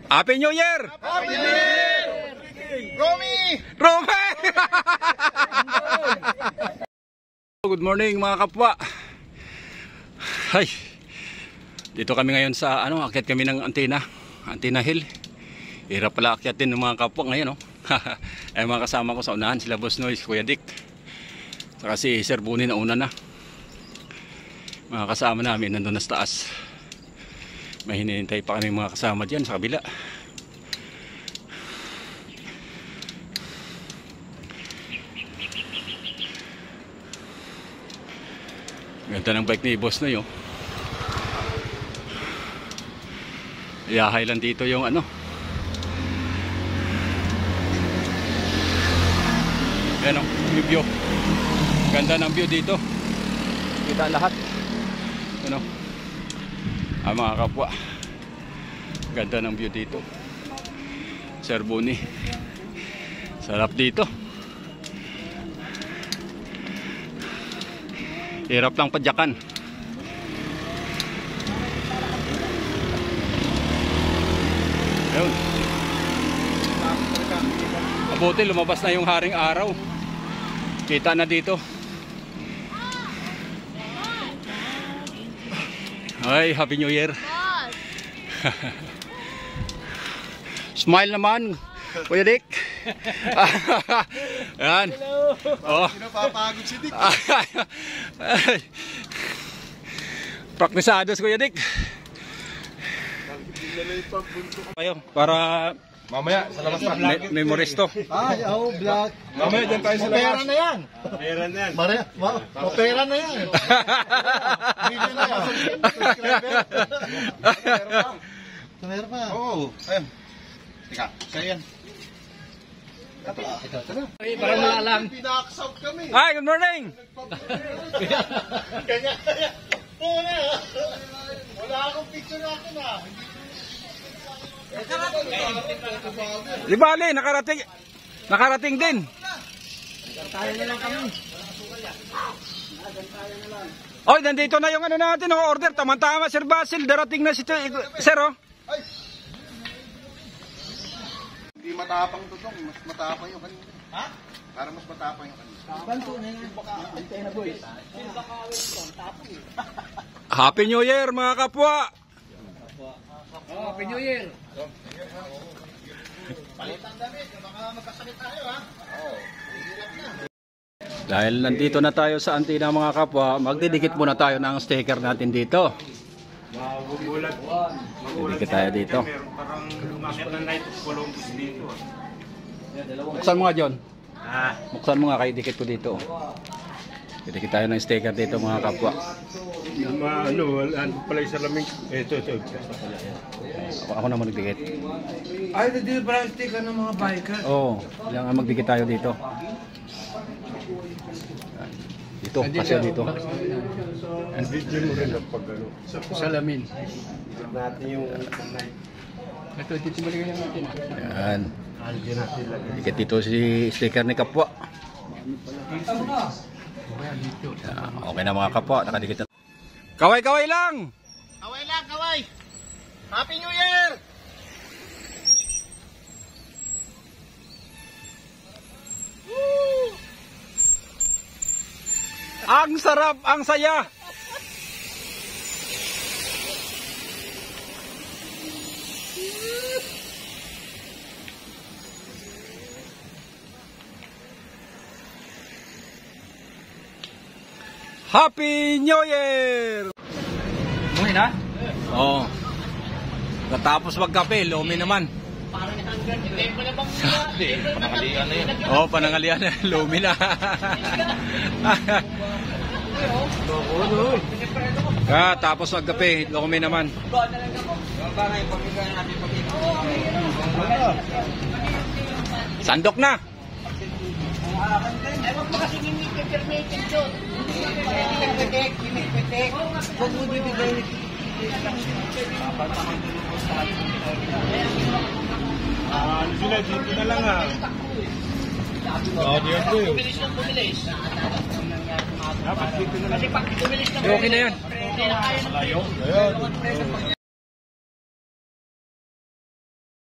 Happy New Year! Happy New Year! Romy! Romy! Good morning mga kapwa. Ay, dito kami ngayon sa akyat kami ng Antina Hill. Hirap pala akyatin ng mga kapwa ngayon, no? Ay, mga kasama ko sa unahan, sila Boss Noise, Kuya Dick. Saka si Sir Buni na una na. Mga kasama namin nandun na sa taas. May hinihintay pa kami mga kasama dyan sa kabila. Ganda ng bike ni Boss Noy, oh. Iyahay lang dito yung Ayan, oh, yung view. Ganda ng view dito. Kita lahat. Ano? Mga kapwa. Ganda ng view dito. Sir Buni. Sarap dito. Hirap lang padyakan. Ayun. Mabuti lumabas na yung haring araw. Kita na dito. Ay, Happy New Year. Smile naman, Kuya Dick. Ayan. Oh. Pinapapagod si Dick. Praktisados, Kuya Dick. Kayo, para Mamaya, sa labas pa. memories to. Ay, oh, black. Mamaya, dyan tayo sa labas. Opera na yan. Pera na yan. Opera na yan. Video na yan. Subscriber. Meron pa. Oo. Ayun. Teka, sa'yo yan. Para malalang. Pinakasawt kami. Hi, good morning. Kanya. Wala akong picture natin ah. Di bali, nakarating din. Tayo na lang kami. Oy, nandito na yung natin, order. Tama-tama, Sir Basil. Darating na si Sir, oh. Ay! Hindi matapang to dong. Mas matapang yung kanina. Ha? Para mas matapang yung kanina. Banto na yan. Antay na boy. Happy New Year, mga kapwa. Happy New Year. Palitan damit. Baka magkasakit tayo ha. Dahil nandito na tayo sa Antina, mga kapwa, magdidikit muna tayo ng sticker natin dito. Didikit tayo dito. Parang lumakit na night of Columbus dito. Buksan mo nga, John. Buksan mo nga, kayo dikit ko dito. Didikit tayo ng sticker dito, mga kapwa. Ano pala yung salamin? Ito. Ako naman nagdikit. Ay, hindi pala yung sticker ng mga biker. Oo, kailangan magdikit tayo dito. Dito, kasi dito. And video mo rin ang pag-ano. Salamin. Natin yung night. Ito, dito balik lang natin. Ayan. Dikit dito si sticker ni kapwa. Okay na mga kapwa, nakadikit na. Kaway-kaway lang! Kaway lang, kaway! Happy New Year! Woo! Ang sarap, ang saya! Happy New Year! Umuwi na? Oo. Katapos magkape, lumi naman. Panangalian na yan. Oo, panangalian na, lumi na. Tapos magkape, lumi naman. Sandok na! Ewan mo kasi hindi yun. Pitik. Huwag mo bibigay. Dito na lang ha. Bumilis. Dapat dito na lang. Kasi pag bumilis na Okay na yan. hindi na kaya. Ayun.